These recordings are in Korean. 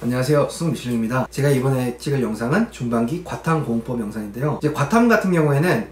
안녕하세요, 수능미실입니다. 제가 이번에 찍을 영상은 중반기 과탐 공법 영상인데요. 이제 과탐 같은 경우에는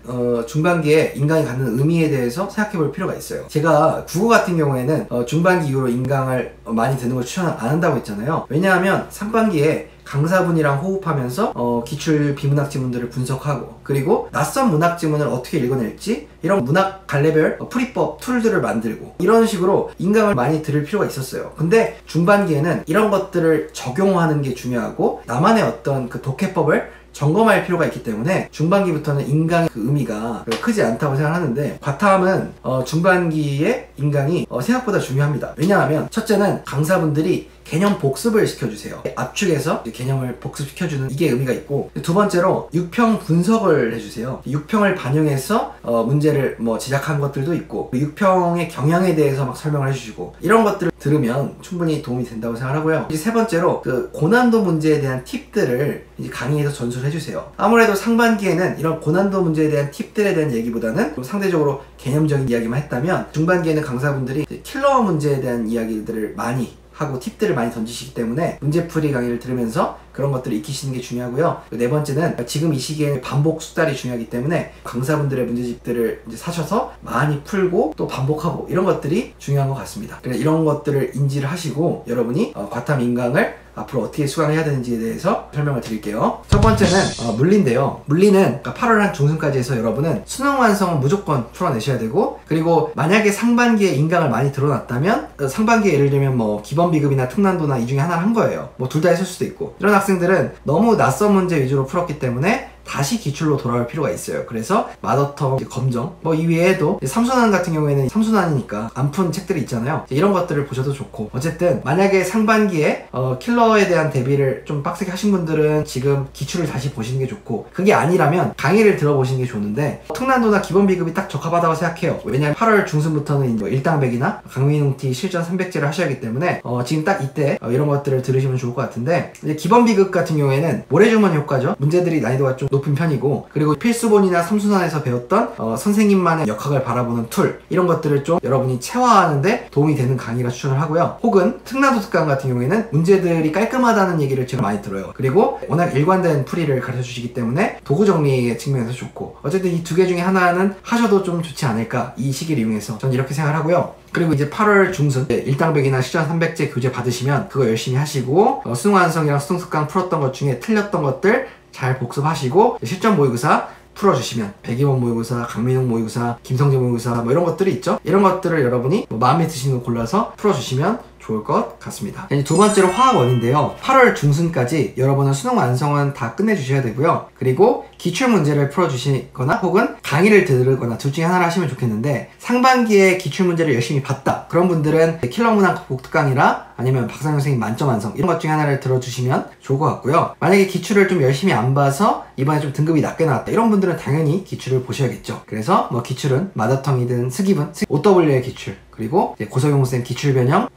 중반기에 인강이 갖는 의미에 대해서 생각해 볼 필요가 있어요. 제가 국어 같은 경우에는 중반기 이후로 인강을 많이 듣는 걸 추천 안 한다고 했잖아요. 왜냐하면 상반기에 강사분이랑 호흡하면서 기출 비문학 지문들을 분석하고, 그리고 낯선 문학 지문을 어떻게 읽어낼지 이런 문학 갈래별 풀이법 툴들을 만들고, 이런 식으로 인강을 많이 들을 필요가 있었어요. 근데 중반기에는 이런 것들을 적용하는 게 중요하고 나만의 어떤 그 독해법을 점검할 필요가 있기 때문에 중반기부터는 인강의 그 의미가 크지 않다고 생각하는데, 과탐은 중반기에 인강이 생각보다 중요합니다. 왜냐하면 첫째는 강사분들이 개념 복습을 시켜주세요. 압축해서 개념을 복습시켜주는 이게 의미가 있고, 두 번째로 육평 분석을 해주세요. 육평을 반영해서 문제를 제작한 것들도 있고, 육평의 경향에 대해서 막 설명을 해주시고, 이런 것들을 들으면 충분히 도움이 된다고 생각하고요. 이제 세 번째로 그 고난도 문제에 대한 팁들을 이제 강의에서 전수를 해주세요. 아무래도 상반기에는 이런 고난도 문제에 대한 팁들에 대한 얘기보다는 좀 상대적으로 개념적인 이야기만 했다면, 중반기에는 강사분들이 킬러 문제에 대한 이야기들을 많이 하고 팁들을 많이 던지시기 때문에 문제풀이 강의를 들으면서 그런 것들을 익히시는 게 중요하고요. 네 번째는 지금 이 시기에 반복 숙달이 중요하기 때문에 강사분들의 문제집들을 이제 사셔서 많이 풀고 또 반복하고, 이런 것들이 중요한 것 같습니다. 그래서 이런 것들을 인지를 하시고 여러분이 과탐 인강을 앞으로 어떻게 수강해야 되는지에 대해서 설명을 드릴게요. 첫 번째는 물리인데요. 물리는 8월 한 중순까지 해서 여러분은 수능 완성은 무조건 풀어내셔야 되고, 그리고 만약에 상반기에 인강을 많이 들어놨다면 상반기에 예를 들면 기본비급이나 특난도나 이 중에 하나를 한 거예요. 둘 다 했을 수도 있고, 이런 학생들은 너무 낯선 문제 위주로 풀었기 때문에 다시 기출로 돌아올 필요가 있어요. 그래서 마더텀, 검정, 이외에도 삼순환 같은 경우에는 삼순환이니까 안 푼 책들이 있잖아요. 이런 것들을 보셔도 좋고, 어쨌든 만약에 상반기에 킬러에 대한 대비를 좀 빡세게 하신 분들은 지금 기출을 다시 보시는 게 좋고, 그게 아니라면 강의를 들어보시는 게 좋은데, 특난도나 기본비급이 딱 적합하다고 생각해요. 왜냐하면 8월 중순부터는 일당백이나 강민웅티 실전 300제를 하셔야 하기 때문에 지금 딱 이때 이런 것들을 들으시면 좋을 것 같은데, 이제 기본비급 같은 경우에는 모래주머니 효과죠. 문제들이 난이도가 좀 높은 편이고, 그리고 필수본이나 삼순환에서 배웠던 선생님만의 역학을 바라보는 툴, 이런 것들을 좀 여러분이 체화하는데 도움이 되는 강의라 추천을 하고요. 혹은 특난도 특강 같은 경우에는 문제들이 깔끔하다는 얘기를 제가 많이 들어요. 그리고 워낙 일관된 풀이를 가르쳐 주시기 때문에 도구 정리의 측면에서 좋고, 어쨌든 이 두 개 중에 하나는 하셔도 좀 좋지 않을까, 이 시기를 이용해서 전 이렇게 생각을 하고요. 그리고 이제 8월 중순 일당백이나 실전 300제 교재 받으시면 그거 열심히 하시고, 수능 완성이랑 수능 특강 풀었던 것 중에 틀렸던 것들 잘 복습하시고, 실전 모의고사 풀어주시면 백이원 모의고사, 강민웅 모의고사, 김성재 모의고사 이런 것들이 있죠. 이런 것들을 여러분이 마음에 드시는 거 골라서 풀어주시면 좋을 것 같습니다. 이제 두 번째로 화학원인데요. 8월 중순까지 여러분은 수능 완성은 다 끝내주셔야 되고요. 그리고 기출문제를 풀어주시거나 혹은 강의를 들으거나 둘 중에 하나를 하시면 좋겠는데, 상반기에 기출문제를 열심히 봤다, 그런 분들은 킬러문항 극복 특강이라 아니면 박상현 선생님 만점 완성, 이런 것 중에 하나를 들어주시면 좋을 것 같고요. 만약에 기출을 좀 열심히 안 봐서 이번에 좀 등급이 낮게 나왔다, 이런 분들은 당연히 기출을 보셔야겠죠. 그래서 기출은 마더텅이든 스기분, OW의 기출, 그리고 고서용쌤 기출변형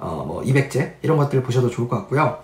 200제 이런 것들을 보셔도 좋을 것 같고요.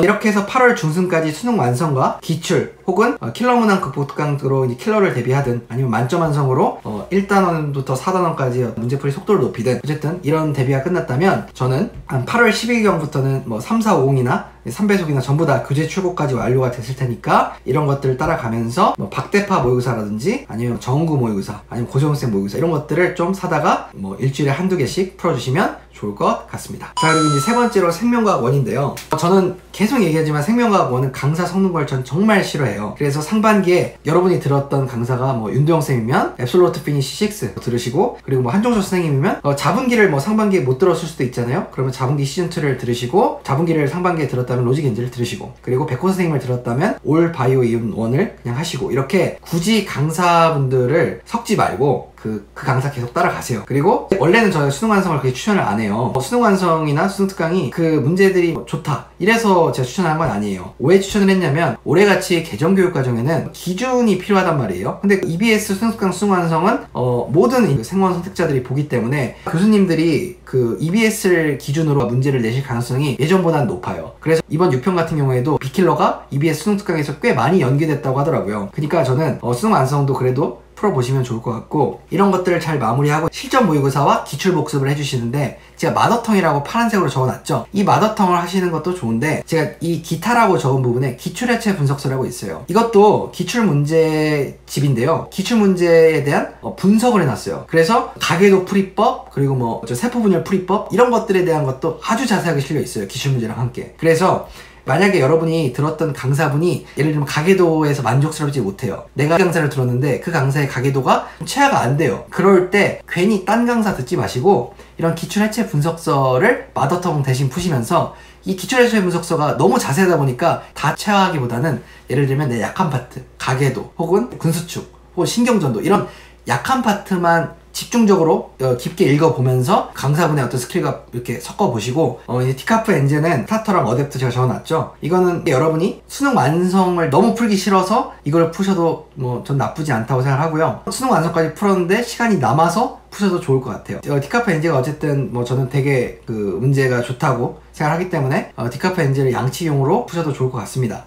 이렇게 해서 8월 중순까지 수능 완성과 기출 혹은 킬러문항 극복 특강으로 이제 킬러를 대비하든, 아니면 만점 완성으로 1단원부터 4단원까지 문제풀이 속도를 높이든, 어쨌든 이런 대비가 끝났다면 저는 한 8월 10일경부터는 3, 4, 50이나 3배속이나 전부 다 교재 출고까지 완료가 됐을 테니까 이런 것들을 따라가면서 박대파 모의고사라든지 아니면 정구 모의고사, 아니면 고정쌤 모의고사, 이런 것들을 좀 사다가 일주일에 한두 개씩 풀어주시면 좋을 것 같습니다. 자, 그리고 이제 세 번째로 생명과학 원인데요. 저는 계속 얘기하지만 생명과학 원은 강사 섞는 걸 전 정말 싫어해요. 그래서 상반기에 여러분이 들었던 강사가 옅도영쌤이면 앱솔루트 피니시 6 들으시고, 그리고 한종철 선생님이면 자분기를 상반기에 못 들었을 수도 있잖아요. 그러면 자분기 시즌2를 들으시고, 자분기를 상반기에 들었다면 로직엔지를 들으시고, 그리고 백호 선생님을 들었다면 올 바이오 이온 1을 그냥 하시고, 이렇게 굳이 강사분들을 섞지 말고 그 강사 계속 따라가세요. 그리고 원래는 저희가 수능 완성을 그렇게 추천을 안 해요. 수능 완성이나 수능 특강이 그 문제들이 좋다 이래서 제가 추천한 건 아니에요. 왜 추천을 했냐면, 올해같이 개정교육 과정에는 기준이 필요하단 말이에요. 근데 EBS 수능 특강 수능 완성은 모든 생원 선택자들이 보기 때문에 교수님들이 그 EBS를 기준으로 문제를 내실 가능성이 예전보다는 높아요. 그래서 이번 6편 같은 경우에도 비킬러가 EBS 수능 특강에서 꽤 많이 연계됐다고 하더라고요. 그러니까 저는 수능 완성도 그래도 풀어보시면 좋을 것 같고, 이런 것들을 잘 마무리하고 실전 모의고사와 기출 복습을 해주시는데, 제가 마더텅이라고 파란색으로 적어놨죠. 이 마더텅을 하시는 것도 좋은데, 제가 이 기타라고 적은 부분에 기출해체 분석서라고 있어요. 이것도 기출문제집인데요. 기출문제에 대한 분석을 해놨어요. 그래서 가계도 풀이법, 그리고 뭐 세포분열 풀이법, 이런 것들에 대한 것도 아주 자세하게 실려 있어요. 기출문제랑 함께. 그래서 만약에 여러분이 들었던 강사분이 예를 들면 가계도에서 만족스럽지 못해요. 내가 강사를 들었는데 그 강사의 가계도가 최하가 안 돼요. 그럴 때 괜히 딴 강사 듣지 마시고 이런 기출해체 분석서를 마더텅 대신 푸시면서, 이 기출해체 분석서가 너무 자세하다 보니까 다 체화하기보다는 예를 들면 내 약한 파트, 가계도 혹은 근수축 혹은 신경전도, 이런 약한 파트만 집중적으로 깊게 읽어보면서 강사분의 어떤 스킬과 이렇게 섞어보시고, 이제 티카프 엔제는 스타터랑 어댑터 제가 적어놨죠. 이거는 여러분이 수능 완성을 너무 풀기 싫어서 이걸 푸셔도 뭐 전 나쁘지 않다고 생각하고요. 수능 완성까지 풀었는데 시간이 남아서 푸셔도 좋을 것 같아요. 티카프 엔제가 어쨌든 뭐 저는 되게 그 문제가 좋다고 생각하기 때문에 티카프 엔제를 양치용으로 푸셔도 좋을 것 같습니다.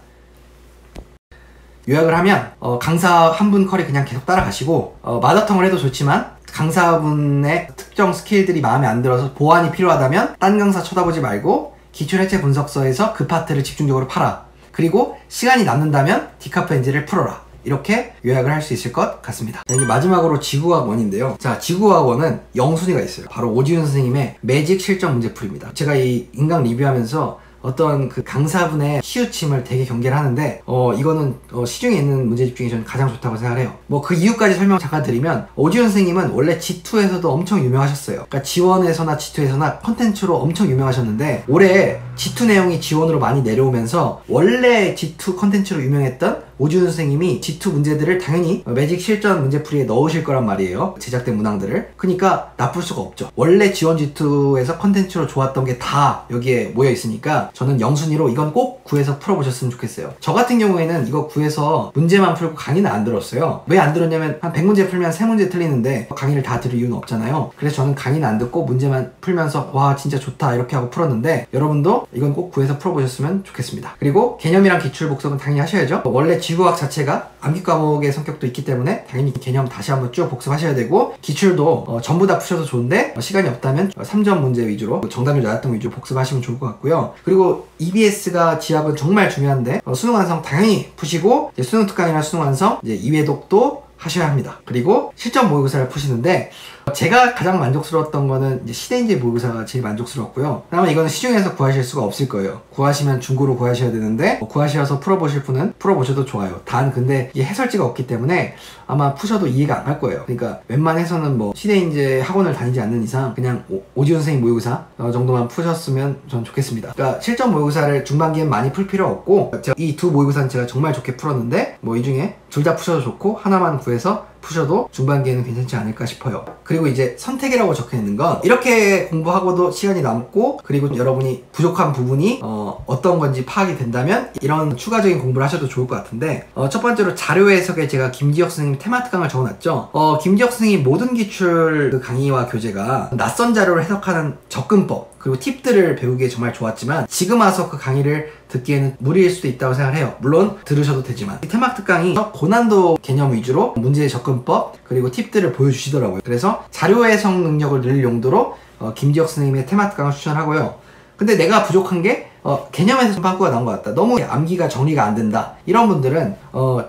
요약을 하면 강사 한 분 컬이 그냥 계속 따라가시고, 마더텅을 해도 좋지만 강사분의 특정 스킬들이 마음에 안 들어서 보완이 필요하다면 딴 강사 쳐다보지 말고 기출해체 분석서에서 그 파트를 집중적으로 팔아. 그리고 시간이 남는다면 티카프 엔제를 풀어라. 이렇게 요약을 할 수 있을 것 같습니다. 자, 이제 마지막으로 지구과학 1인데요. 자, 지구과학 1은 0순위가 있어요. 바로 오지훈 선생님의 매직 실전 문제풀이입니다. 제가 이 인강 리뷰하면서 어떤 그 강사분의 치우침을 되게 경계를 하는데, 이거는 시중에 있는 문제집 중에 저는 가장 좋다고 생각을 해요. 뭐 그 이유까지 설명 잠깐 드리면, 오지훈 선생님은 원래 G2에서도 엄청 유명하셨어요. 그러니까 G1에서나 G2에서나 컨텐츠로 엄청 유명하셨는데, 올해 G2 내용이 G1으로 많이 내려오면서 원래 G2 컨텐츠로 유명했던 오지훈 선생님이 G2 문제들을 당연히 매직 실전 문제풀이에 넣으실 거란 말이에요. 제작된 문항들을. 그러니까 나쁠 수가 없죠. 원래 G1, G2에서 컨텐츠로 좋았던 게 다 여기에 모여 있으니까 저는 0순위로 이건 꼭 구해서 풀어보셨으면 좋겠어요. 저 같은 경우에는 이거 구해서 문제만 풀고 강의는 안 들었어요. 왜 안 들었냐면 한 100문제 풀면 3문제 틀리는데 강의를 다 들을 이유는 없잖아요. 그래서 저는 강의는 안 듣고 문제만 풀면서 와 진짜 좋다 이렇게 하고 풀었는데, 여러분도 이건 꼭 구해서 풀어보셨으면 좋겠습니다. 그리고 개념이랑 기출 복습은 당연히 하셔야죠. 원래 지구과학 자체가 암기 과목의 성격도 있기 때문에 당연히 개념 다시 한번 쭉 복습하셔야 되고, 기출도 전부 다 푸셔도 좋은데 시간이 없다면 3점 문제 위주로 정답률 낮았던 위주로 복습하시면 좋을 것 같고요. 그리고 EBS가 지압은 정말 중요한데 수능 완성 당연히 푸시고, 이제 수능 특강이나 수능 완성, 이제 이외독도 하셔야 합니다. 그리고 실전 모의고사를 푸시는데 제가 가장 만족스러웠던 거는 이제 시대인재 모의고사가 제일 만족스러웠고요. 그다음에 이거는 시중에서 구하실 수가 없을 거예요. 구하시면 중고로 구하셔야 되는데, 구하셔서 풀어보실 분은 풀어보셔도 좋아요. 단 근데 이게 해설지가 없기 때문에 아마 푸셔도 이해가 안 갈 거예요. 그러니까 웬만해서는 뭐 시대인재 학원을 다니지 않는 이상 그냥 오지훈 선생님 모의고사 정도만 푸셨으면 전 좋겠습니다. 그러니까 실전 모의고사를 중반기엔 많이 풀 필요 없고, 제가 이 두 모의고사는 제가 정말 좋게 풀었는데 뭐 이 중에 둘 다 푸셔도 좋고 하나만 구해서 푸셔도 중반기에는 괜찮지 않을까 싶어요. 그리고 이제 선택이라고 적혀있는 건 이렇게 공부하고도 시간이 남고, 그리고 여러분이 부족한 부분이 어떤 건지 파악이 된다면 이런 추가적인 공부를 하셔도 좋을 것 같은데, 첫 번째로 자료 해석에 제가 김지혁 선생님 테마 특강을 적어놨죠. 김지혁 선생님 모든 기출 강의와 교재가 낯선 자료를 해석하는 접근법 그리고 팁들을 배우기에 정말 좋았지만, 지금 와서 그 강의를 듣기에는 무리일 수도 있다고 생각을 해요. 물론 들으셔도 되지만 이 테마 특강이 고난도 개념 위주로 문제의 접근법 그리고 팁들을 보여주시더라고요. 그래서 자료 해석 능력을 늘릴 용도로 김지혁 선생님의 테마 특강을 추천하고요. 근데 내가 부족한 게 개념에서 전반부가 나온 것 같다, 너무 암기가 정리가 안 된다, 이런 분들은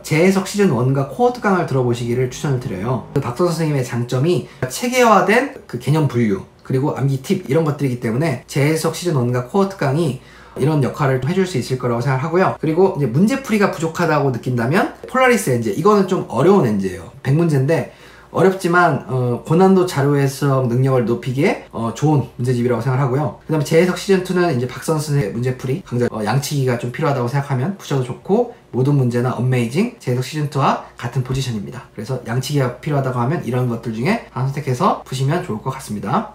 재해석 시즌 1과 코어 특강을 들어보시기를 추천을 드려요. 박서 선생님의 장점이 체계화된 그 개념 분류 그리고 암기 팁 이런 것들이기 때문에 재해석 시즌 1과 코어 특강이 이런 역할을 해줄 수 있을 거라고 생각하고요. 그리고 이제 문제풀이가 부족하다고 느낀다면 폴라리스 엔제, 이거는 좀 어려운 엔제예요. 100문제인데 어렵지만 고난도 자료 해석 능력을 높이기에 좋은 문제집이라고 생각하고요. 그 다음에 재해석 시즌2는 이제 박선 선생의 문제풀이 강좌 양치기가 좀 필요하다고 생각하면 푸셔도 좋고, 모든 문제나 언메이징 재해석 시즌2와 같은 포지션입니다. 그래서 양치기가 필요하다고 하면 이런 것들 중에 하나 선택해서 푸시면 좋을 것 같습니다.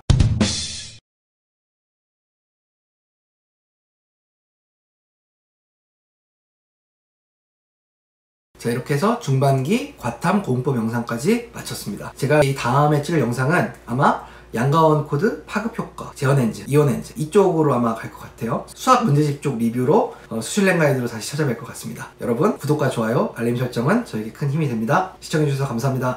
자, 이렇게 해서 중반기 과탐 공법 영상까지 마쳤습니다. 제가 이 다음에 찍을 영상은 아마 양가원 코드 파급 효과, 재현엔즈, 이온엔즈 이쪽으로 아마 갈 것 같아요. 수학 문제집 쪽 리뷰로 수실랭 가이드로 다시 찾아뵐 것 같습니다. 여러분 구독과 좋아요, 알림 설정은 저에게 큰 힘이 됩니다. 시청해주셔서 감사합니다.